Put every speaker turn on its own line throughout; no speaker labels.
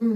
راح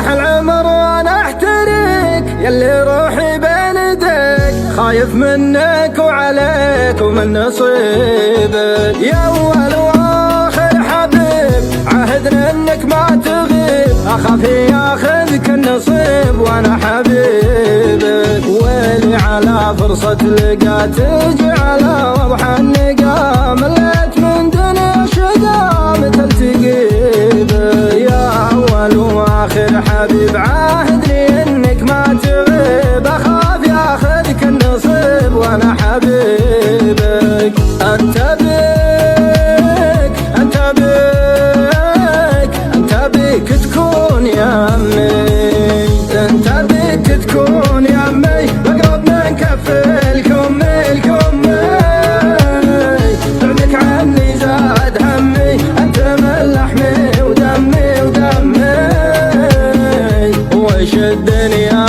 العمر وانا احترق يلي روحي بين يديك، خايف منك وعليك ومن نصيبك يا اول واخر حبيب، عهدنا انك ما تغيب، اخاف ياخذك النصيب وانا حبيبك. ويلي على فرصة لقا تجي على وضح النقا، مليت من دنيا شقا متى تلتقي بك يا اول واخر حبيب، عاهدني انك ما تغيب، اخاف ياخذك النصيب وانا حبيبك. انت بيك انت بيك انت بيك تكون يا امي، انت بيك تكون يا امي، بقرب من كف الكمي بعدك عني زاد همي، انت من لحمي ودمي وش الدنيا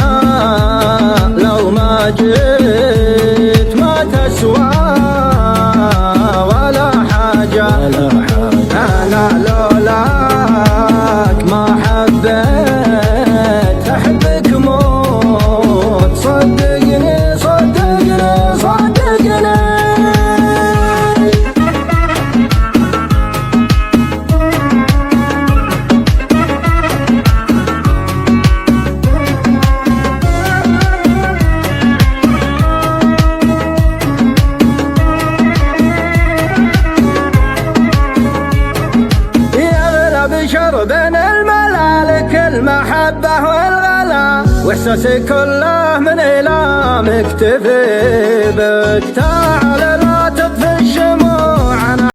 لو ما جيت ما تسوى ولا حاجة، أنا لولاك ما حبيت، أحبك موت صدقني صدقني صدقني. بشر بين الملالك المحبة والغلا، واحساسي كله من إلامك تفي بك. تعال